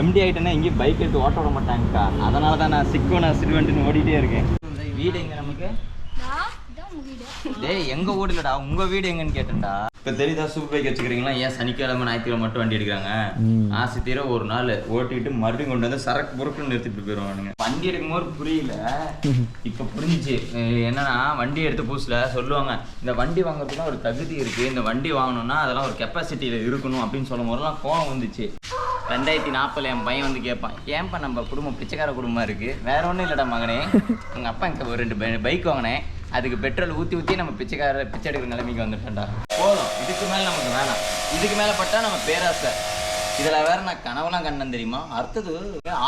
Empty ஆகிட்டேன்னா எங்கேயும் bike எடுத்து ஓட்ட விட மாட்டாங்கக்கா. அதனால தான் நான் சிடுவன்ட்டுன்னு ஓடிட்டே இருக்கேன். வீடு எங்கே நமக்கு? டேய் எங்கள் வீடு இல்லைடா, உங்கள் வீடு எங்கன்னு கேட்டேன்டா. இப்போ தெரியுதா சூப்பர் பைக் வச்சுக்கிறீங்களா? ஏன் சனிக்கிழமை ஞாயிற்றுக்கிழமை மட்டும் வண்டி எடுக்கிறாங்க? ஆசை தீர ஒரு நாள் ஓட்டிட்டு மறுபடியும் கொண்டு வந்து சரக்கு பொருட்கள் நிறுத்திட்டு போயிடுவானுங்க. வண்டி எடுக்கும்போது புரியல, இப்போ புரிஞ்சிச்சு. என்னன்னா வண்டி எடுத்து புதுசில் சொல்லுவாங்க, இந்த வண்டி வாங்குறதுக்குலாம் ஒரு தகுதி இருக்குது, இந்த வண்டி வாங்கணும்னா அதெல்லாம் ஒரு கெப்பாசிட்டியில் இருக்கணும் அப்படின்னு சொல்லும் போதெல்லாம் கோவம் வந்துச்சு. 2040 என் பையன் வந்து கேட்பான், ஏன்ப்பா நம்ம குடும்பம் பிச்சைக்கார குடும்பமாக இருக்குது, வேற ஒன்றும் இல்லைடா மகனே, எங்கள் அப்பா எனக்கு ஒரு 2 பைக் வாங்கினேன், அதுக்கு பெட்ரோல் ஊற்றி நம்ம பிச்சை எடுக்கிற நிலைமைக்கு வந்துட்டேன்டா. போதும், இதுக்கு மேலே நமக்கு வேணாம். இதுக்கு மேலே பட்டா நம்ம பேராசை. இதில் வேற நான் கனவுலாம் கண்ணன் தெரியுமா? அடுத்தது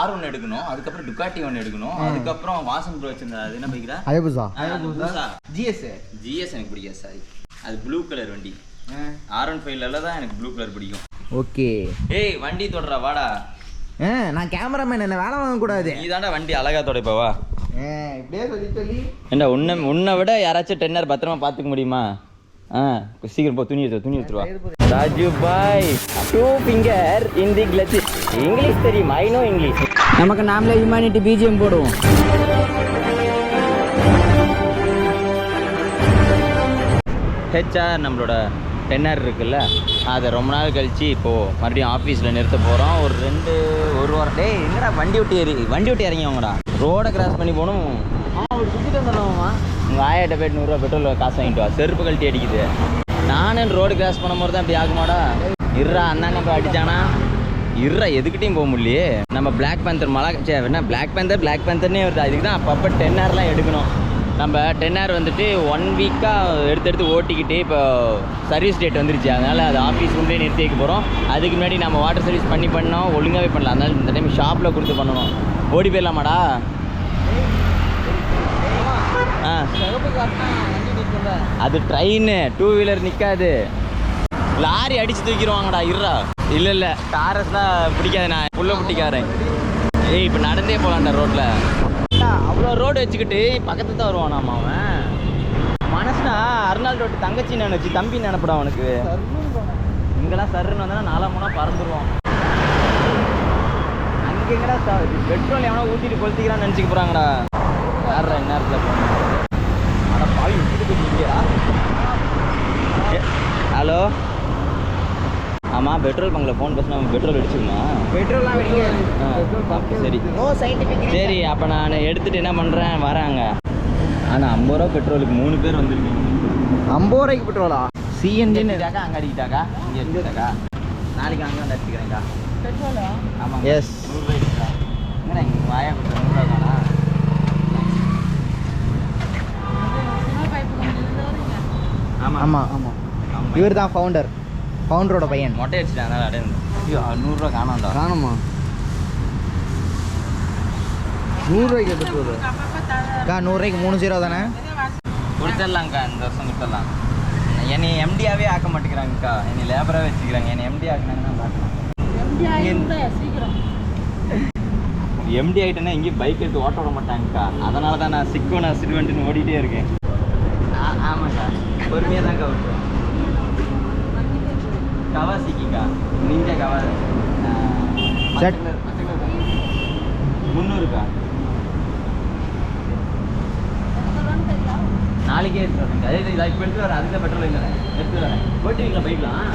R1 எடுக்கணும், அதுக்கப்புறம் டுக்காட்டி 1 எடுக்கணும், அதுக்கப்புறம் வாசன் ப்ரோ வச்சிருந்தா அது என்ன பைக்டா? ஹயபுசா. ஜிஎஸ் எனக்கு பிடிக்காது, சாரி, அது ப்ளூ கலர் வண்டி. R15 தான் எனக்கு ப்ளூ கலர் பிடிக்கும். ஓகே. ஏய் வண்டி தொடரா வாடா. நான் கேமராமேன், என்ன வேலை வாங்கக்கூடாது. நீ தாண்டா வண்டி அழகா தொடப்பவா? இப்படியே சொல்லி ஏண்டா உன்னை விட யாராச்சும் டென்னர் பத்திரமா பார்த்துக்க முடியுமா? சீக்கிரம் போ, துணி எடுத்துருவா. ராஜு பாய் 2 finger in the clutch. English தெரியும், ஐ நோ இங்கிலீஷ். நமக்கு நாமளே ஹியூமனிட்டி பிஜிஎம் போடுவோம். ஹெச்ஆர் நம்மளோட டென்னர் இருக்குல்ல, அதை ரொம்ப நாள் கழிச்சு இப்போது மறுபடியும் ஆஃபீஸில் நிறுத்த போகிறோம். ஒரு வாரம். டே என்னடா வண்டி விட்டு இறங்கிவங்கடா, ரோடை கிராஸ் பண்ணி போகணும். ஒரு சுற்றிட்டு வந்துடுவோம்மா. உங்கள் ஆயிட்ட போய்ட்டு 100 ரூபா பெட்ரோல் காசு வாங்கிட்டு வா, செருப்பு கழட்டி அடிக்குது. நானும் ரோடு கிராஸ் பண்ண போது தான் இப்படி ஆகுமாடா. இருறா அண்ணாங்க போய் அடித்தானா, எதுக்கிட்டையும் போக முடியலையே. நம்ம பிளாக் பேந்தர் என்ன பிளாக் பேந்தர்னே வருது. அதுக்கு தான் அப்பப்போ 10 எடுக்கணும். நம்ம 10 வந்துட்டு 1 வீக்காக எடுத்து ஓட்டிக்கிட்டு இப்போ சர்வீஸ் டேட் வந்துருச்சு. அதனால் அது ஆஃபீஸ் ரூம்லேயே நிறுத்தி வைக்க போகிறோம். அதுக்கு முன்னாடி நம்ம வாட்டர் சர்வீஸ் பண்ணோம், ஒழுங்காகவே பண்ணலாம். அதனால் இந்த டைம் ஷாப்பில் கொடுத்து பண்ணணும். ஓடி போயிடலாமாடா? அது ட்ரெயின், 2 வீலர் நிற்காது, லாரி அடித்து தூக்கிடுவாங்கடா. இல்லை டாரஸ்லாம் பிடிக்காது, நான் புள்ள பிடிக்காரன். ஏய் இப்போ நடந்தே போகலான்டா ரோட்டில். அவ்வளோ ரோடு வச்சுக்கிட்டு பக்கத்து தான் வருவானாமா அவன். மனசுனா அருணாள் ரோட்டு தங்கச்சி நினச்சி தம்பி நினைப்படா அவனுக்கு. இங்கெல்லாம் சருன்னு வந்தா 4 பறந்துருவான். அங்கே எங்கடா பெட்ரோல் எவனா ஊற்றிட்டு கொளுத்திக்கிறான்னு நினச்சிக்க போகிறாங்கடா. யாரா இந்நேரத்தில் போகணும்? ஆனால் பாவி விட்டுட்டு போயிட்டீங்களா? ஹலோ, ஆமாம் பெட்ரோல் பங்கில் ஃபோன் பேசினா பெட்ரோல் அடிச்சுக்கமா? பெட்ரோல்லாம் சரி சரி, அப்போ நான் எடுத்துகிட்டு என்ன பண்ணுறேன், வராங்க. ஆனால் 50 ரூபா பெட்ரோலுக்கு 3 பேர் வந்துருக்கீங்க. 50 ரூபாய்க்கு பெட்ரோலா? சிஎன்ஜின்னு அங்கே அடிக்கிட்டாக்கா, இங்கே எடுத்துட்டாக்கா, நாளைக்கு அங்கே வந்து அடிச்சுக்கிறேங்க்கா. பெட்ரோலா? ஆமாம். எஸ். 100 ரூபாய் இருக்கா? என்னடா இங்கே வாயா கொடுத்தா 100 ரூபா தானா? ஆமாம். இவர் தான் ஃபவுண்டரோட பையன். மொட்டை அடிச்சுட்டேன், அதனால் அடையணும். 100 ரூபா காணாம்டா. காணுமா? 100 ரூபாய்க்கு பெட்ரோல்? 100 ரூபாய்க்கு 3 0 தானே? கொடுத்துடலாங்க்கா, இந்த வருஷம் கொடுத்துடலாம். என்னை எம்டியாகவே ஆக்க மாட்டேங்கிறாங்கக்கா, என்னை லேபராகவே வச்சுக்கிறாங்க. என்னை எம்டி ஆக்குனாங்கன்னா பார்க்கலாம். எம்டி ஆகிட்டேன்னா எங்கேயும் பைக் எடுத்து ஓட்ட விட மாட்டாங்கக்கா. அதனால தான் நான் சிடுவன்ட்டுன்னு ஓடிட்டே இருக்கேன். ஆமாக்கா, பொறுமையாக தான்க்கா விட்டுருவேன். கவாசிக்கா, நீங்க கவா 300க்கா. நாளைக்கே எடுத்து வரேன். அதே இப்போ எடுத்து வரேன், அதுக்கு பெட்ரோல் இல்லை எடுத்து வரேன். ஓட்டுவீங்களா பைக்லாம்?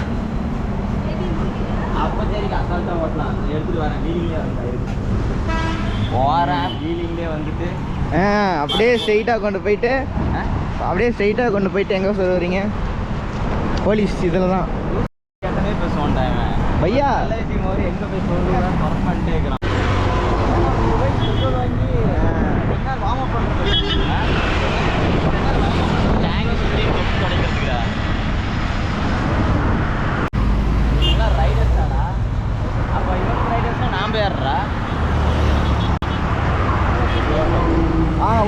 அப்போ சரிக்கா, அசால்ட்டாக ஓட்டலாம். எடுத்துகிட்டு வரேன், வீலிங்லேயே வரேன். போகிறேன், வீலிங்லேயே வந்துட்டு அப்படியே ஸ்ட்ரெயிட்டாக கொண்டு போயிட்டு எங்கே சொல்லுறீங்க? போலீஸ் இதில் தான் கேட்டவே பேசுவான்டா இவன். பையா எங்கே போய் சொல்லுவேன், ஒர்க் பண்ணிட்டே இருக்கிறான். பெட்ரோல் வாங்கி என்ன வார்ம் அப் பண்ணுறது, டேங்கை சுற்றி கொப்பு கிடைக்கிறதுக்குடா. இதெல்லாம் ரைடர்ஸ் தானா? அப்போ இவன் ரைடர்ஸ்னால் நாம் ஏறுறா.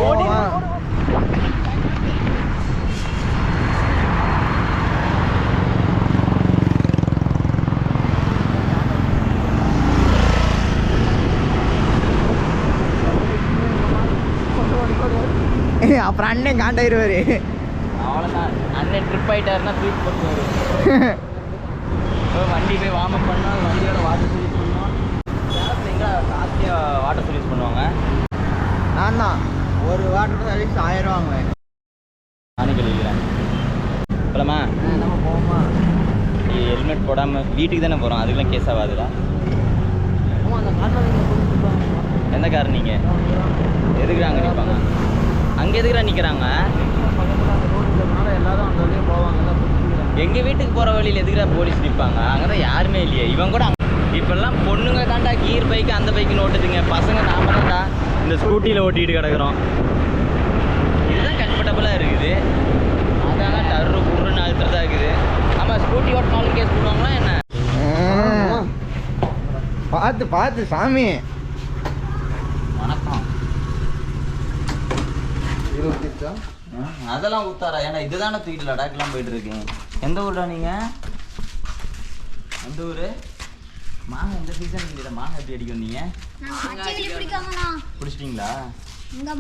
ஓடி அப்புறம் அண்ணன் காண்டாயிருவாரு. அவ்வளோதான், அண்ணன் ட்ரிப் ஆகிட்டாருன்னா தூக்கி போட்டுருவாரு. வண்டி போய் வார்ம் அப் பண்ணால் வண்டியோட வாட்டர் சர்வீஸ் பண்ணோம். வாட்டர் சர்வீஸ் 1000 ரூபா வாங்குவேன். நானே கழிக்கிறேன். போலாமா? நம்ம போவோமா? ஹெல்மெட் போடாமல் வீட்டுக்கு தானே போகிறோம், அதுக்கெல்லாம் கேஸ் ஆகாதுடா. ஆமாம், அந்த காரணம் எந்த கார் நீங்கள் எதுக்குறா அங்கே நிற்பாங்க? அங்கே எதுக்குறா நிற்கிறாங்க? எல்லாரும் அந்த வழியே போவாங்க. எங்கள் வீட்டுக்கு போகிற வழியில் எதுக்குறா போலீஸ் நிற்பாங்க? அங்கே தான் யாருமே இல்லையே. இவன் கூட இப்போல்லாம் பொண்ணுங்க தான்டா கீர் பைக்கு அந்த பைக்குன்னு ஓட்டுதுங்க. பசங்க நாம தான்டா இந்த ஸ்கூட்டியில் ஓட்டிகிட்டு கிடக்குறோம். இதுதான் கம்ஃபர்டபுளாக இருக்குது. அதெல்லாம் டர்ரு புருன்னு அழுத்துறதா இருக்குது. ஆமாம், ஸ்கூட்டி ஓட்டினாலும் கேஸ் போடுவாங்களா என்ன? பார்த்து பார்த்து சாமி. வணக்கம். இது ஊற்றிச்சா? அதெல்லாம் ஊத்தாரா? ஏன்னா இதுதானே தூக்கிட்டு லடாக்லாம் போயிட்டு இருக்கேன். எந்த ஊர்டா நீங்கள்? எந்த ஊர்? மாங்காய் இந்த சீசன் இல்லை. மாங்காய் எப்படி அடிக்க வந்தீங்க? பிடிச்சிட்டிங்களா? இந்த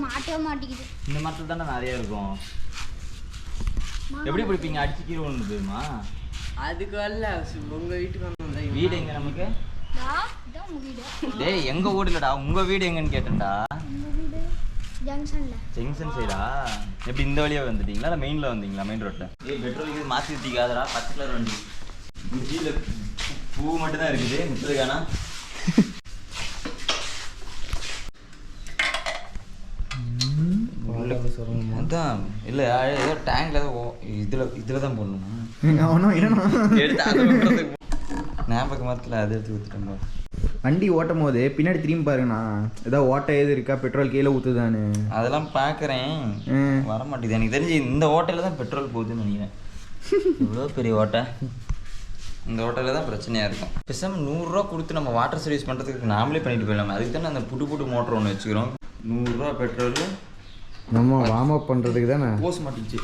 மரத்தில் தானே நிறைய இருக்கும். எப்படி பிடிப்பீங்க? அடிச்சு கீழே ஒன்று போயுமா? அதுக்கு வரல, உங்கள் வீட்டுக்கு வந்து வீடு எங்க நமக்கு? டேய் எங்க ஊர் இல்லடா, உங்க வீடு எங்கன்னு கேட்டேன்டா. ஜங்ஷன் சைடா? எப்படி இந்த வழியா வந்துட்டீங்களா இல்லை மெயினில் வந்தீங்களா? மெயின் ரோட்டில். ஏய் பெட்ரோல் இது மாற்றி ஊற்றிக்காதடா. பச்சை கலர் வண்டி. கீழே பூ மட்டும் தான் இருக்குது, முட்டுதுக்கானா? அதான் இல்லை, ஏதோ டேங்க்ல இதில் தான் போடணுமா? எடுத்து ஞாபகம் மரத்தில் அதை எடுத்து ஊற்றிட்டோம். வண்டி ஓட்டும் போது பின்னாடி திரும்பி பாருங்கண்ணா, ஏதாவது ஓட்டை எது இருக்கா, பெட்ரோல் கீழே ஊற்றுதானு. அதெல்லாம் பார்க்குறேன், வர மாட்டேங்குது. எனக்கு தெரிஞ்சு இந்த ஓட்டையில் தான் பெட்ரோல் போகுதுன்னு நினைக்கிறேன். இவ்வளோ பெரிய ஓட்டை, இந்த ஓட்டையில் தான் பிரச்சனையாக இருக்கும். பேசாமல் 100 ரூபா கொடுத்து நம்ம வாட்டர் சர்வீஸ் பண்ணுறதுக்கு நாமளே பண்ணிட்டு போயிடலாம். அதுக்கு தானே அந்த புட்டு மோட்டர் ஒன்று வச்சுக்கிறோம். 100 ரூபா பெட்ரோல் நம்ம வார்ம் அப் பண்ணுறதுக்கு தானே. போஸ் மாட்டிச்சு.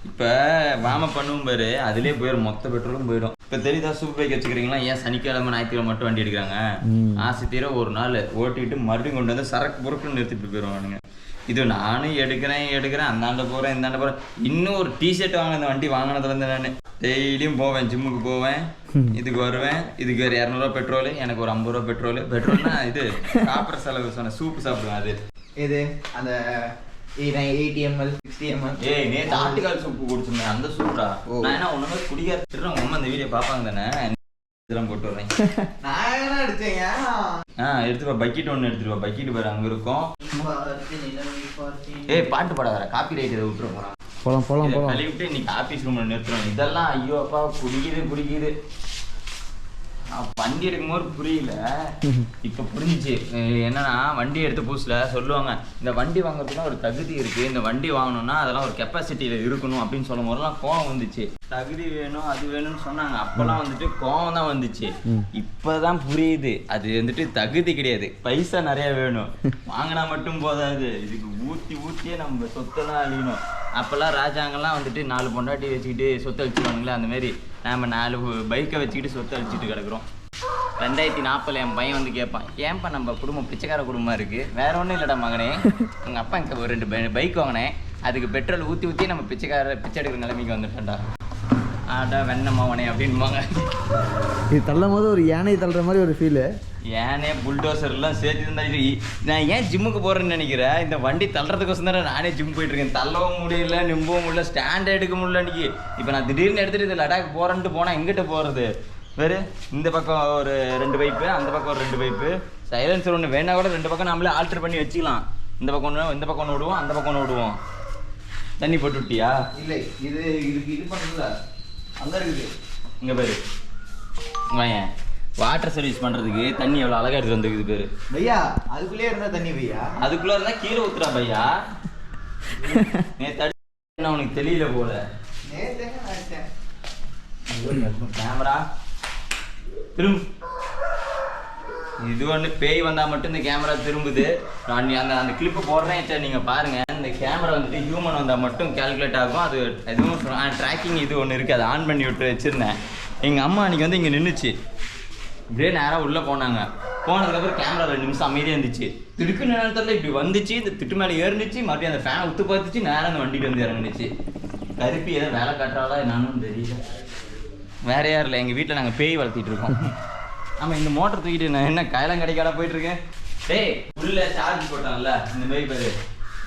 இப்போ வார்ம் அப் பண்ணுவோம் பாரு, அதுலேயே போயிடும், மொத்த பெட்ரோலும் போயிடும். இப்போ தெரியுதா சூப்பர் பைக் வச்சுக்கிறீங்களா? ஏன் சனிக்கிழமை ஞாயிற்றுக்கிழமை மட்டும் வண்டி எடுக்கிறாங்க? ஆசை தீர ஒரு நாள் ஓட்டிட்டு மறுபடியும் கொண்டு வந்து சரக்கு பொருட்கள் நிறுத்திட்டு போயிடுவானுங்க. இது நானும் எடுக்கிறேன், அந்தாண்ட போகிறேன், இந்தாண்ட போகிறேன். இன்னும் ஒரு டிஷர்ட் வாங்கின இந்த வண்டி வாங்கினதுலேருந்து நான் டெய்லியும் போவேன், ஜிம்முக்கு போவேன், இதுக்கு வருவேன். இதுக்கு ஒரு 200 ரூபா பெட்ரோலு, எனக்கு ஒரு 50 ரூபா பெட்ரோல்னா இது சாப்பிட்ற செலவு சொன்னேன். சூப்பு சாப்பிடுவேன். அது இது அந்த 80 ml 60 ml. ஏய் நேற்று ஆட்டுக்கால் சூப்பு குடிச்சிருந்தேன், அந்த சூப்பரா. நான் என்ன ஒன்றுமே குடிக்காரு உங்க அம்மா இந்த வீடியோ பார்ப்பாங்க தானே, இதெல்லாம் போட்டு வரேன். நான் என்ன எடுத்தேங்க? எடுத்துப்பா, பக்கெட் ஒன்று எடுத்துருவா. பக்கெட் பாரு அங்கே இருக்கும். ஏய் பாட்டு பாட வர காப்பி ரைட் இதை விட்டுரு போகிறான். போகலாம் கழுவி விட்டு இன்னைக்கு ஆஃபீஸ் ரூமில் நிறுத்துறோம். இதெல்லாம் ஐயோ அப்பா பிடிக்குது. வண்டி எடுக்கும்போது புரியல, இப்போ புரிஞ்சிச்சு. என்னன்னா வண்டி எடுத்த புதுசில் சொல்லுவாங்க, இந்த வண்டி வாங்குறதுக்குலாம் ஒரு தகுதி இருக்குது, இந்த வண்டி வாங்கணும்னா அதெல்லாம் ஒரு கெப்பாசிட்டியில் இருக்கணும் அப்படின்னு சொல்லும் போதெல்லாம் கோவம் வந்துச்சு. தகுதி வேணும் அது வேணும்னு சொன்னாங்க. அப்போல்லாம் வந்துட்டு கோவம் தான் வந்துச்சு. இப்போதான் புரியுது, அது வந்துட்டு தகுதி கிடையாது, பைசா நிறைய வேணும். வாங்கினா மட்டும் போதாது, இதுக்கு ஊற்றியே நம்ம சொத்தெல்லாம் அழியணும். அப்போல்லாம் ராஜாங்கெல்லாம் வந்துட்டு 4 பொண்டாட்டி வச்சுக்கிட்டு சொத்தை அழிச்சுவானுங்களே, அந்த மாதிரி நம்ம 4 பைக்கை வச்சுக்கிட்டு சொத்தை அழிச்சிட்டு கிடக்குறோம். 2040 என் பையன் வந்து கேட்பான், ஏன்ப்பா நம்ம குடும்பம் பிச்சைக்கார குடும்பமாக இருக்குது? வேற ஒன்றும் இல்லைடா மகனே, எங்கள் அப்பா இங்கே ஒரு 2 பைக் வாங்கினேன், அதுக்கு பெட்ரோல் ஊற்றி நம்ம பிச்சை எடுக்கிற நிலைமைக்கு வந்துட்டேன்டா. ஆடா வெண்ணமாவனே அப்படின்பாங்க. இது தள்ளும் போது ஒரு யானை தள்ளுற மாதிரி ஒரு ஃபீலு. ஏனே புல்டோசர்லாம் சேர்த்து இருந்தா. நான் ஏன் ஜிம்முக்கு போகிறேன்னு நினைக்கிறேன், இந்த வண்டி தள்ளுறதுக்கோசம் தானே நானே ஜிம் போயிட்டுருக்கேன். தள்ளவும் முடியல, நிம்பவும் முடியல, ஸ்டாண்ட் எடுக்க முடியல அன்றைக்கி. இப்போ நான் திடீர்னு எடுத்துகிட்டு இது லடாக் போகிறேன்ட்டு போனால் எங்கிட்ட போகிறது? வேறு இந்த பக்கம் ஒரு 2 பைப்பு, அந்த பக்கம் ஒரு 2 பைப்பு, சைலன்சர் ஒன்று வேணா கூட 2 பக்கம் நம்மளே ஆல்டர் பண்ணி வச்சுக்கலாம். இந்த பக்கம் ஒன்று, இந்த பக்கம் ஒன்று விடுவோம், அந்த பக்கம் ஒன்று விடுவோம். தண்ணி போட்டு விட்டியா? இல்லை, இது பண்ணுறதுல அங்கே இருக்குது. இங்கே பேர் வாயன் வாட்டர் சர்வீஸ் பண்ணுறதுக்கு தண்ணி எவ்வளோ அழகாக எடுத்து வந்துருக்குது பேர். பையா அதுக்குள்ளே இருந்தால் தண்ணி பையா, அதுக்குள்ளே இருந்தால் கீழே ஊற்றுறா பையா. நேற்று அடி உனக்கு தெரியல போல. கேமரா திரும்ப, இது ஒன்று பேய் வந்தால் மட்டும் இந்த கேமரா திரும்புது. நான் அந்த கிளிப்பு போடுறேன், நீங்கள் பாருங்கள். இந்த கேமரா வந்துட்டு ஹியூமன் வந்தால் மட்டும் கேல்குலேட் ஆகும். அது எதுவும் ட்ராக்கிங் இது ஒன்று இருக்குது, அதை ஆன் பண்ணி விட்டு வச்சுருந்தேன். எங்கள் அம்மா அன்றைக்கி வந்து இங்கே நின்றுச்சு, இப்படியே நேராக உள்ளே போனாங்க. போனதுக்கப்புறம் கேமரா 2 நிமிஷம் அமைதியாக இருந்துச்சு. திடுக்கு நேரத்தில் இப்படி வந்துச்சு, இந்த திட்டு மேலே ஏறிச்சு, மறுபடியும் அந்த ஃபேனை உத்து பார்த்துச்சு, நேராக அந்த வண்டிட்டு வந்து இறங்குனுச்சு. கருப்பி ஏதோ வேலை காட்டுறாளா என்னன்னு தெரியல. வேற யாரும் இல்லை, எங்கள் வீட்டில் நாங்கள் பேய் வளர்த்திட்டு இருக்கோம். ஆமாம், இந்த மோட்டர் தூக்கிட்டு நான் என்ன கையெல்லாம் கிடைக்காட போயிட்டுருக்கேன். டேய் உள்ள சார்ஜ் போட்டான்ல இந்த மாதிரி பேரு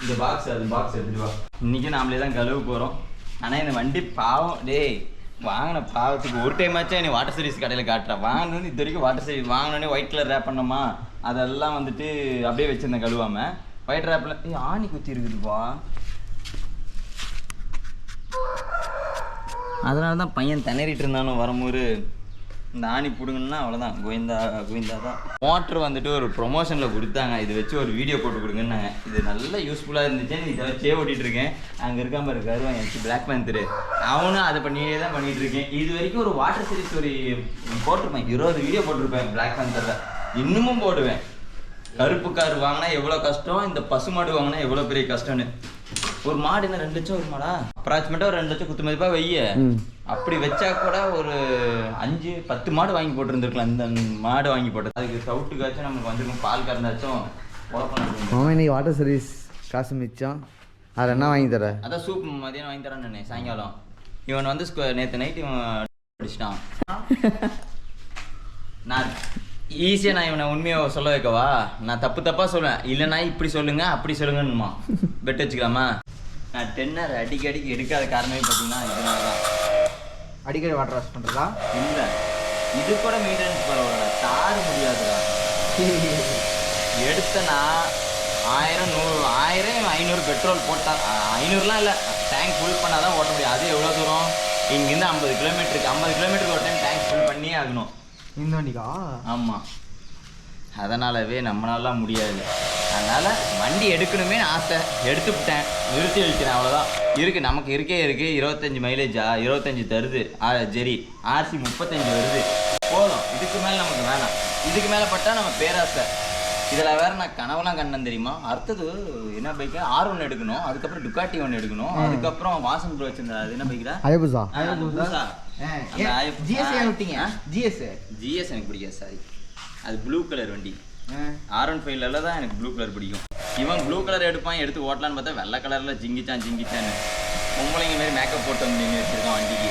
இந்த பாக்ஸ் எடுத்துட்டு வா. இன்னைக்கு நாமளே தான் கழுவு போகிறோம். ஆனால் இந்த வண்டி பாவம் டேய் வாங்கின பாவத்துக்கு ஒரு டைம் ஆச்சும் நீ வாட்டர் சர்வீஸ் கடையில் காட்டுறேன். வாங்கினது இது வரைக்கும் வாட்டர் சர்வீஸ் வாங்கினோடனே ஒயிட் கலர் ரேப் பண்ணோமா அதெல்லாம் வந்துட்டு அப்படியே வச்சுருந்தேன் கழுவாமல். ஒயிட் ரேப்பில் ஆணி குத்தி இருக்குதுப்பா. அதனால தான் பையன் திணறிட்டு இருந்தாலும் வரும்போது இந்த ஆணி பிடுங்கன்னா அவ்வளோதான் கோவிந்தா தான். மோட்ரு வந்துட்டு ஒரு ப்ரொமோஷனில் கொடுத்தாங்க, இது வச்சு ஒரு வீடியோ போட்டு கொடுங்கன்னாங்க. இது நல்லா யூஸ்ஃபுல்லாக இருந்துச்சுன்னு இதை வச்சே ஓட்டிகிட்டு இருக்கேன். அங்கே இருக்காமல் இருக்காரு எனக்கு பிளாக் பேந்தரு, அவனும் அதை பண்ணியே தான் பண்ணிகிட்டு இருக்கேன். இது வரைக்கும் ஒரு வாட்டர் சீரிஸ் ஒரு போட்டிருப்பேன், 20 வீடியோ போட்டிருப்பேன் பிளாக் பேந்தரில். இன்னமும் போடுவேன். கருப்பு கார் வாங்கினா எவ்வளோ கஷ்டம், இந்த பசுமாடு வாங்கினா எவ்வளோ பெரிய கஷ்டம்னு. ஒரு மாடு என்ன 2 லட்சம் ஒரு மாடா அப்ராக்சிமேட்டாக ஒரு 2 லட்சம் குத்து மதிப்பாக வைய. அப்படி வச்சா கூட ஒரு 5-10 மாடு வாங்கி போட்டுருந்துருக்கலாம். இந்த மாடு வாங்கி போட்டது அதுக்கு சவுட்டுக்காச்சும் நமக்கு வந்துருக்கும், பால் கறந்தாச்சும் மாமா. இன்னைக்கு வாட்டர் சர்வீஸ் காசு மிச்சம், அது என்ன வாங்கி தர? அதான் சூப் மதியானம் வாங்கி தரேன்னு சாயங்காலம். இவன் வந்து நேற்று நைட் இவன் படிச்சிட்டான். நான் ஈஸியாக நான் இவனை உண்மையை சொல்ல வைக்கவா? நான் தப்பாக சொல்லுவேன். இல்லைனா இப்படி சொல்லுங்க அப்படி சொல்லுங்கன்னுமா. பெட் வச்சுக்கலாமா? நான் டென்னர் அடிக்கடிக்கு எடுக்காத காரணமே பார்த்தீங்கன்னா இதனால தான். அடிக்கடி வாட்டர் வாஷ் பண்ணுறதா? இல்லை, இது கூட மெயின்டெனன்ஸ் பரவாயில்ல, தார முடியாதுடா. எடுத்தனா 1000 100 1000 500 பெட்ரோல் போட்டால் 500லாம் இல்லை, டேங்க் ஃபுல் பண்ணால் தான் ஓட்ட முடியும். அது எவ்வளோ தூரம்? இங்கேருந்து 50 கிலோமீட்டருக்கு 50 கிலோமீட்டருக்கு ஒரு டைம் டேங்க் ஃபுல் பண்ணியே ஆகணும் இந்த வண்டிக்கா? ஆமாம். அதனாலவே நம்மளாலாம் முடியாது. அதனால் வண்டி எடுக்கணுமே ஆசை, எடுத்துவிட்டேன், நிறுத்தி வச்சுக்கிறேன், அவ்வளோதான். இருக்குது நமக்கு இருக்குது 25 மைலேஜா 25 தருது. சரி ஆர்சி 35 வருது, போதும். இதுக்கு மேலே நமக்கு வேணாம். இதுக்கு மேலே பட்டால் நம்ம பேராசை. இதில் வேறு நான் கனவுலாம் கண்ணன் தெரியுமா? அடுத்தது என்ன பைக்கு? R1 எடுக்கணும், அதுக்கப்புறம் டுக்காட்டி 1 எடுக்கணும், அதுக்கப்புறம் வாசன் ப்ரோ வச்சுருந்தா அது என்ன பைக்குடா? அயபுசா. ஜிஎஸ் எனக்கு பிடிக்காது, சாரி. அது ப்ளூ கலர் வண்டி. R15 தான் எனக்கு ப்ளூ கலர் பிடிக்கும். இவன் ப்ளூ கலர் எடுப்பான், எடுத்து ஓட்டலான்னு பார்த்தா வெள்ளை கலரில் ஜிங்கிச்சான்னு பொம்பளைங்க மாரி மேக்கப் போட்டு வந்து நின்று வச்சுருக்கான் வண்டிக்கு.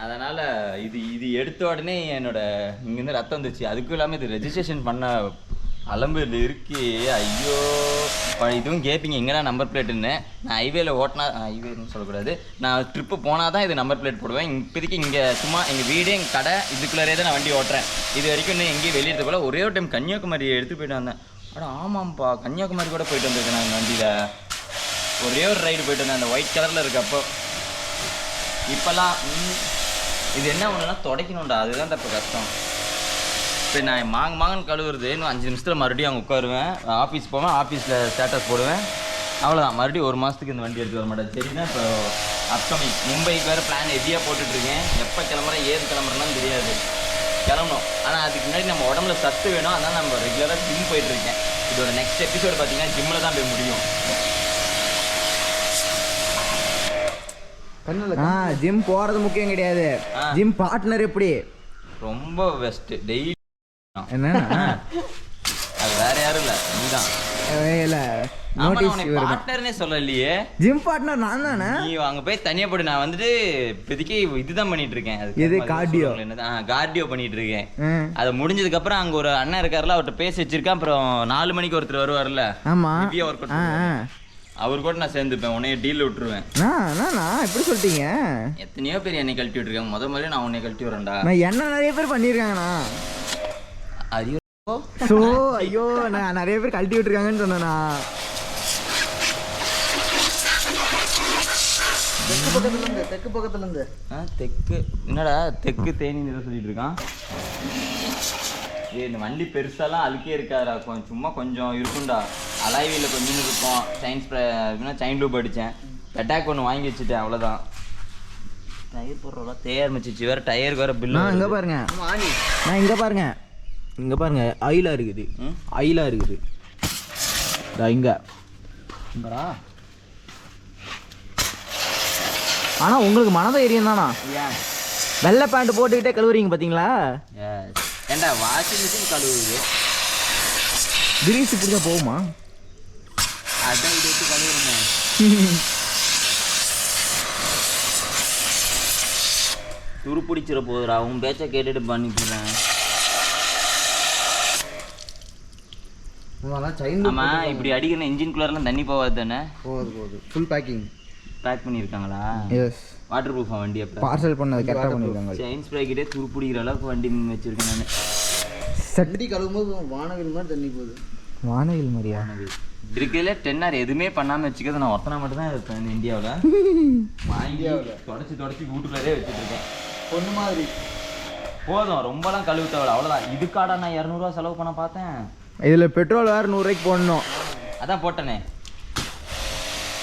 அதனால் இது எடுத்த உடனே என்னோட இங்கேருந்து ரத்தம் வந்துச்சு. அதுக்கும் இல்லாமல் இது ரெஜிஸ்ட்ரேஷன் பண்ண அலம்பு இருக்கே. ஐயோ, இதுவும் கேட்பீங்க எங்கடா நம்பர் பிளேட்டுன்னு. நான் ஹைவேல ஓட்டினா, ஹைவேன்னு சொல்லக்கூடாது, நான் ட்ரிப்பு போனால் தான் இது நம்பர் பிளேட் போடுவேன். இப்போதைக்கு இங்கே சும்மா எங்கள் வீடு எங்கள் கடை இதுக்குள்ளே தான் நான் வண்டி ஓட்டுறேன். இது வரைக்கும் இன்னும் எங்கேயும் வெளியிறது போல். ஒரே ஒரு டைம் கன்னியாகுமரி எடுத்துகிட்டு போயிட்டு வந்தேன். ஆமாம்ப்பா, கன்னியாகுமரி கூட போயிட்டு வந்திருக்கேன் நான் வண்டியில். ஒரே ஒரு ரைடு போயிட்டு வந்தேன், அந்த ஒயிட் கலரில் இருக்கப்போ. இப்போல்லாம் இது என்ன ஒன்றுனா துடைக்கணும்டா, அதுதான் இப்போ கஷ்டம். இப்போ நான் மாங்கன்னு கழுவுறது இன்னும் 5 நிமிஷத்தில் மறுபடியும் அங்கே உட்காருவேன். ஆஃபீஸ் போவேன், ஆஃபீஸில் ஸ்டேட்டஸ் போடுவேன், அவ்வளோதான். மறுபடியும் 1 மாதத்துக்கு இந்த வண்டி எடுத்து வர மாட்டேன். சரின்னா இப்போ அப்கமிங் மும்பைக்கு வேறு பிளான் ஹெவியாக போட்டுட்ருக்கேன். எப்போ கிளம்புறேன் ஏது கிளம்புறேன்னு தெரியாது, கிளம்பணும். ஆனால் அதுக்கு முன்னாடி நம்ம உடம்புல சத்து வேணும். அதனால் நம்ம ரெகுலராக ஜிம் போயிட்டுருக்கேன். இதோட நெக்ஸ்ட் எபிசோடு பார்த்தீங்கன்னா ஜிம்மில் தான் போய் முடியும். ஜிம் போகிறது முக்கியம் கிடையாது, ஜிம் பார்ட்னர் எப்படி ரொம்ப பெஸ்ட்டு. டெய்லி என்ன அது வேற யாரும் இல்லை, நீதான். பார்ட்னர்னே சொல்லலையே. ஜிம் பார்ட்னர் நான் தானே. நீ அங்கே போய் தனியாக போடு. நான் வந்துட்டு இப்போதைக்கு இதுதான் பண்ணிட்டு இருக்கேன். இது கார்டியோ. கார்டியோ பண்ணிட்டு இருக்கேன். அது முடிஞ்சதுக்கு அப்புறம் அங்கே ஒரு அண்ணன் இருக்காருல, அவர்கிட்ட பேசி வச்சிருக்கேன். அப்புறம் 4 மணிக்கு ஒருத்தர் வருவார்ல, அவர் கூட நான் சேர்ந்துப்பேன். உன்னைய டீல் விட்டுருவேன். எப்படி சொல்லிட்டீங்க? எத்தனையோ பேர் என்னை கழட்டி விட்டுருக்காங்க. முதல்ல நான் உன்னை கழட்டி விடுறேன்டா. என்ன நிறைய பேர் பண்ணியிருக்காங்கண்ணா. ஐயோ, நான் நிறைய பேர் கழட்டி விட்டுருக்காங்கன்னு சொன்னேண்ணா. தெற்கு பக்கத்துல இருந்து தெற்கு என்னடா தெற்கு தேனி சொல்லிட்டு இருக்கான். இந்த வண்டி பெருசாலாம் அழுக்கே இருக்காதா, சும்மா கொஞ்சம் இருக்கும்டா. அலாய்வியில் கொஞ்சம் இருக்கும். சைன் லூப் அடித்தேன், பெட்டாக் ஒன்று வாங்கி வச்சுட்டேன், அவ்வளோதான். டயர் போடுறோம்ல தேர் மிச்சிச்சு, வேறு டயருக்கு வேறு பில்லு. இங்கே பாருங்க, நான் இங்கே பாருங்க, இங்கே பாருங்க, ஆயிலாக இருக்குது, ஆயிலாக இருக்குது இங்கே. ஆனால் உங்களுக்கு மனதை எரியும் தானா? வெள்ளை பேண்ட் போட்டுக்கிட்டே கழுவுறீங்க பார்த்தீங்களா? ஏண்டா வாஷிங் மிஷின் கழுவுது, கிரீஸ் இப்படிதான் போகுமா? அதான் இது வச்சு கழுவுறேன். துரு பிடிச்சிட போகுதுடா, உன் பேச்சை கேட்டுட்டு பண்ணிக்கிறேன். ஆமா இப்படி அடிக்கிற இன்ஜின் குள்ளர்லாம் தண்ணி போகாது தானே? போகுது ஃபுல் பேக்கிங் பேக் பண்ணியிருக்காங்களா? எஸ் வாட்டர் ப்ரூஃபா வண்டி? அப்போ பார்சல் பண்ணது கரெக்டாக பண்ணியிருக்காங்க. செயின் ஸ்ப்ரேக்கிட்டே துருப்பிடிக்கிற அளவுக்கு வண்டி வச்சிருக்கேன் நான். சட்டி கழுவும்போது வானவில் மாதிரி தண்ணி போகுது. வானவில் மாதிரியா? இருக்குதுல 10R எதுவுமே பண்ணாமல் வச்சுக்கிறது நான் ஒருத்தனா மட்டும் தான் இருப்பேன் இந்த இந்தியாவில். வாங்கி தொடச்சி வீட்டுக்குள்ளே வச்சுட்டு இருக்கேன். பொண்ணு மாதிரி போதும், ரொம்பலாம் கழுவு தேவை, அவ்வளோதான். இதுக்காடா நான் 200 செலவு பண்ண பார்த்தேன். இதில் பெட்ரோல் வேறு 100 ரூபாய்க்கு போடணும். அதான் போட்டனே.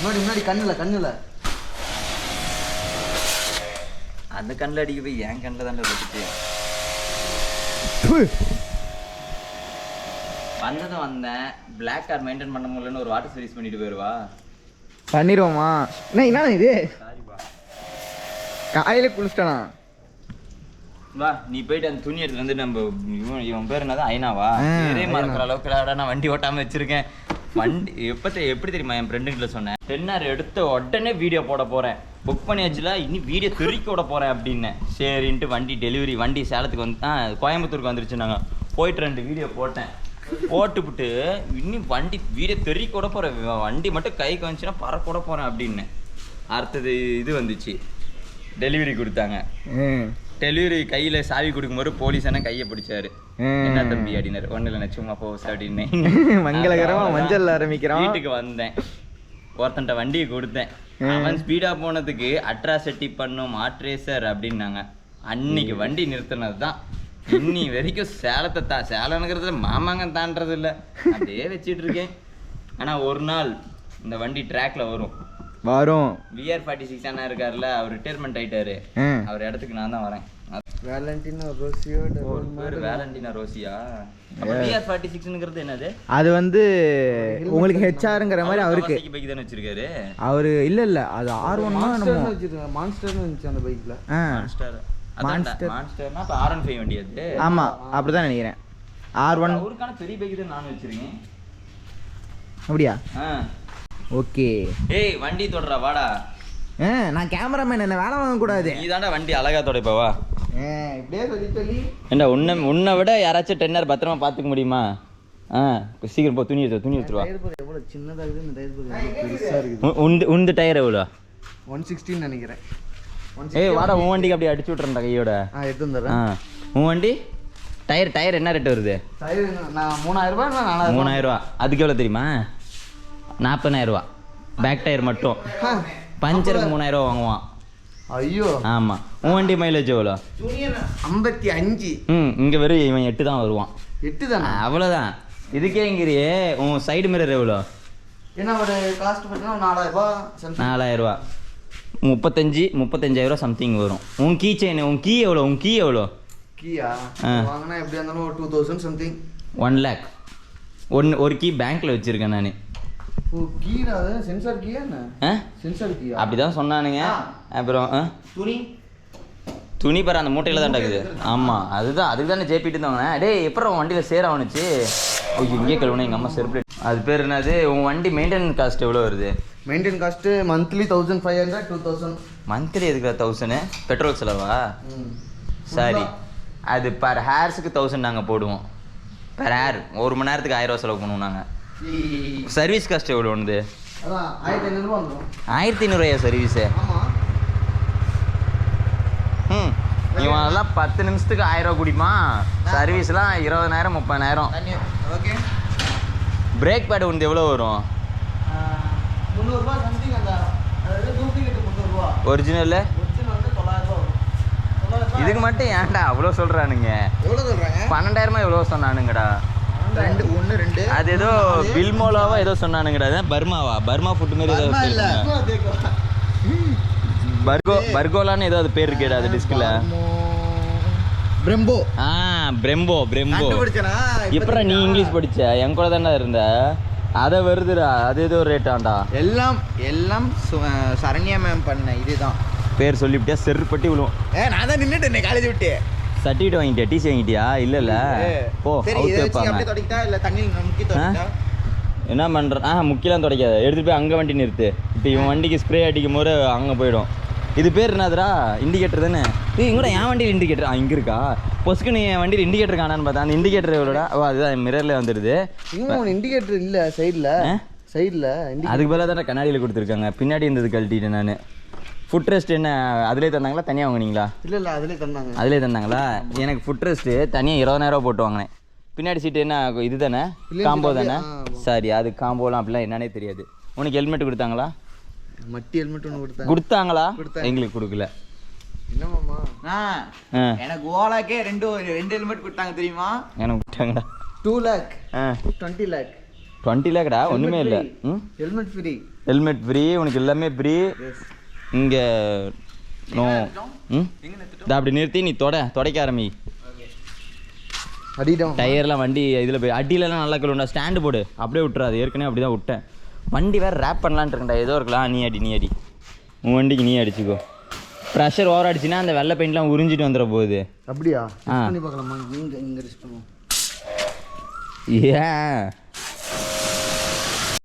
முன்னாடி கண்ணில் அந்த கண்ணில் அடிக்க போய் என் கண்ணில் தானே வச்சுட்டு வந்தேன். பிளாக் கார் மெயின்டைன் பண்ண முடியலன்னு ஒரு வாட்டர் சர்வீஸ் பண்ணிட்டு போயிடுவா. பண்ணிடுவோமா? என்ன இது சாரிப்பா, காலையில குளிச்சிட்டானா? வா நீ போயிட்டு அந்த துணி எடுத்து வந்து நம்ம இவன் பேர் என்னதான் ஐநாவா? பேரே மறக்கிற அளவுக்கு நான் வண்டி ஓட்டாமல் வச்சிருக்கேன். வண்டி எப்படி தெரியுமா? என் ஃப்ரெண்டுகிட்ட சொன்னேன் 10R எடுத்த உடனே வீடியோ போட போகிறேன், புக் பண்ணியாச்சுல, இனி வீடியோ தெறிக்க விட போகிறேன் அப்படின்னேன். சரின்ட்டு வண்டி சேலத்துக்கு வந்து கோயம்புத்தூருக்கு வந்துருச்சு. நாங்கள் போயிட்டு 2 வீடியோ போட்டுவிட்டு இன்னும் வண்டி வீடியோ தெறிக்க விட போகிறேன், வண்டி மட்டும் கைக்கு வந்துச்சுன்னா பறக்க விட போகிறேன் அப்படின்னேன். அடுத்தது இது வந்துச்சு, டெலிவரி கொடுத்தாங்க. டெலிவரி கையில் சாவி கொடுக்கும்போது போலீஸ் என்ன கையை பிடிச்சாரு. என்ன தம்பி அப்படின்னாரு. ஒன்றும் இல்லை சும்மா போஸ் அப்படின்னேன். மங்களகரமாக மஞ்சள் ஆரம்பிக்கிறான். வீட்டுக்கு வந்தேன், ஒருத்தன்ட்ட வண்டியை கொடுத்தேன். அவன் ஸ்பீடாக போனதுக்கு அட்ராசிட்டி பண்ணும் மாட்ரேசர் அப்படின்னாங்க. அன்னைக்கு வண்டி நிறுத்தினது தான் இன்னி வரைக்கும் சேலம்ங்கிறதுல மாமாங்க தாண்டது இல்லை, அப்படியே வச்சுட்டு இருக்கேன். ஆனால் ஒரு நாள் இந்த வண்டி ட்ராக்ல வரும். VR46 அண்ணா இருக்காருல்ல, அவர் ரிட்டையர்மெண்ட் ஆயிட்டாரு. அவர் இடத்துக்கு நான் தான் வரேன். வேலண்டினா ரோசியோ வேலண்டினா ரோசியா? VR46ங்கிறது என்னது? அது வந்து உங்களுக்கு ஹெச்ஆர்ங்கிற மாதிரி அவருக்கு பைக் தானே வச்சிருக்காரு அவரு. இல்ல அது R1 மான்ஸ்டர்னு இருந்துச்சு அந்த பைக்ல. மான்ஸ்டர்னா அப்ப R15 வண்டி அது. ஆமா அப்படிதான் நினைக்கிறேன். R1 அவருக்கான பெரிய பைக் தான் நான் வச்சிருக்கேன். அப்படியா? ஓகே. ஏய் வண்டி தொடறா வாடா. நான் கேமராமேன், என்ன வேலை வாங்க கூடாது. நீ தாண்டா வண்டி அழகா தொடப்பவா? இப்படியே சொல்லி ஏண்டா உன்னை விட யாராச்சும் 10R பத்திரமா பார்த்துக்க முடியுமா? சீக்கிரம் போ, துணி எடுத்துருவா. எவ்வளோ சின்னதாக இருக்குது இந்த டயர், பெருசாக இருக்குது. உந்த டயர் எவ்வளோ? 116 நினைக்கிறேன். ஏய் வாடா, உன் வண்டிக்கு அப்படி அடிச்சு விட்றேன்டா கையோட. எடுத்து வந்துடுறேன். உன் வண்டி டயர் என்ன ரேட் வருது? நான் 3000 ரூபாய் 3000 ரூபா. அதுக்கு எவ்வளோ தெரியுமா? 40000 ரூபா பேக் டயர் மட்டும். பஞ்சருக்கு 3000 ரூபா வாங்குவான். ஐயோ ஆமாம். உன் வண்டி மைலேஜ் எவ்வளோ? 55. இங்கே வெறும் இவன் 8 தான் வருவான். 8 தானே? அவ்வளோதான். இதுக்கேங்கிறியே. உன் சைடு மிரர் எவ்வளோ? என்ன ஒரு காஸ்ட் பார்த்தீங்கன்னா 4000 ரூபாய். 4000 ரூபா. 35,000 சம்திங் வரும். உன் கீ செயின், உன் கீ எவ்வளோ? கீயா வாங்கினா எப்படி இருந்தாலும் ஒரு 2000 சம்திங். 1 lakh. ஒரு கீ பேங்க்ல வச்சிருக்கேன் நான். கீயா? சென்சார் கீயா என்ன? சென்சார் கீயா? அப்படிதான் சொன்னானுங்க. அப்புறம் துணி பாரு அந்த மூட்டையில தான் இருக்குது. ஆமாம் அதுக்கு தானே ஜேபிட்டு இருந்தாங்க. டேய் எப்பறம் வண்டியில் சேர ஆணுச்சு? ஓகே இங்கே கழுவுனா எங்கள் அம்மா செருப்பு. அது பேர் என்னது? உன் வண்டி மெயின்டெனன்ஸ் காஸ்ட் எவ்வளோ வருது? Maintenance cost monthly 1500 2000. மந்த்லி எதுக்கு 1000? பெட்ரோல் செலவா? சரி, அது பர் ஹேர்ஸுக்கு 1000 நாங்கள் போடுவோம். பர் ஹேர் 1 மணி நேரத்துக்கு 1000 ரூபா செலவு பண்ணுவோம் நாங்கள். சர்வீஸ் காஸ்ட் எவ்வளோ வந்து? 1500 வந்துடும். 1500 சர்வீஸு? இவனெல்லாம் 10 நிமிஷத்துக்கு 1000 ரூபா குடிமா. சர்வீஸ்லாம் 20,000 30,000. ஓகே. பிரேக் பேடு வந்து எவ்வளோ வரும்? 300 ரூபா சம்திங். அந்த டூப்ளிகேட் 300 ரூபா. ஒரிஜினல் வந்து 900 ரூபா வரும். இதுக்கு மட்டும் ஏன்டா அவ்வளோ சொல்கிறானுங்க? எவ்வளோ சொல்கிறாங்க? 12,000 எவ்வளோ சொன்னானுங்கடா. 2 அது ஏதோ பில்மோலாவா ஏதோ சொன்னானுங்கடா. அதான் பர்மா ஃபுட்டு மாரி ஏதோ பர்கோலான்னு ஏதோ அது பேர் இருக்கேடா அது டிஸ்கில். பிரம்போ. பிரம்போ. எப்படா நீ இங்கிலீஷ் படிச்ச? என் கூட தானே இருந்த. அதை வருதுடா, அது ஏதோ ரேட்டாண்டா. எல்லாம் சரண்யா மேம் பண்ண இதுதான். பேர் சொல்லிவிட்டியா? செருப்பட்டி விழுவும். நான் தான் நின்றுட்டு காலேஜ் விட்டு. சர்டிஃபிகேட் வாங்கிட்டியா? டிசி வாங்கிட்டியா? இல்ல போ. என்ன பண்ற? முக்கியலாம் துடைக்காத, எடுத்துட்டு போய் அங்கே வண்டி நிறுத்து. இப்போ இவன் வண்டிக்கு ஸ்ப்ரே அடிக்கும் போது அங்கே போயிடும். இது பேர் என்னதுடா? இண்டிகேட்டர் தானே? இங்கூட என் வண்டியில் இண்டிகேட்டர் இங்கே இருக்கா? பொசுக்குன்னு என் வண்டியில் இண்டிகேட்டர் காணான்னு பார்த்தா அந்த இண்டிகேட்டர் எவ்வளோடா? ஓ அதுதான் மிரரில் வந்துடுது. இன்னும் இண்டிகேட்டர் இல்லை சைடில் அதுக்கு பதிலாக தானே கண்ணாடியில் கொடுத்துருக்காங்க. பின்னாடி இருந்தது கழட்டிட்டேன் நான். ஃபுட் ரெஸ்ட் என்ன அதிலே தந்தாங்களா தனியாக வாங்கினீங்களா? இல்லை அதிலே தந்தாங்களா? எனக்கு ஃபுட் ரெஸ்ட்டு தனியாக 20,000 போட்டு வாங்கினேன். பின்னாடி சீட்டு என்ன இது தானே? காம்போ தானே? சரி, அது காம்போலாம் அப்படிலாம் என்னன்னே தெரியாது. உனக்கு ஹெல்மெட் கொடுத்தாங்களா? மட்டி ஹெல்மெட் ஒன்று கொடுத்தாங்களா? எங்களுக்கு கொடுக்கல. என்னமாம்மா எனக்கு ஓலாக்கே ரெண்டு ஹெல்மெட் கொடுத்தாங்க தெரியுமா? எனக்கு கொடுத்தாங்கடா. 2 lakh 20 lakh 20 lakhடா? ஒன்றுமே இல்லை. ஹெல்மெட் ஃப்ரீ, உனக்கு எல்லாமே ஃப்ரீ. இங்கே நோ அப்படி நிறுத்தி நீ தொடைக்க ஆரம்பி. டயர்லாம் வண்டி இதில் போய் அடியிலலாம் நல்லா கழுவுண்டா. ஸ்டாண்டு போடு, அப்படியே விட்டுறாது. ஏற்கனவே அப்படி தான் விட்டேன். வண்டி வேறு ரேப் பண்ணலான்ட்டு இருக்கேன்டா. ஏதோ இருக்கலாம். நீ அடி உன் வண்டிக்கு நீ அடிச்சுக்கோ. ப்ரெஷர் ஓவர் அடிச்சுன்னா அந்த வெள்ளை பெயிண்ட்லாம் உறிஞ்சிட்டு வந்துட போகுது. அப்படியா? ஆ பார்க்கலாமா? இங்கே ஏன்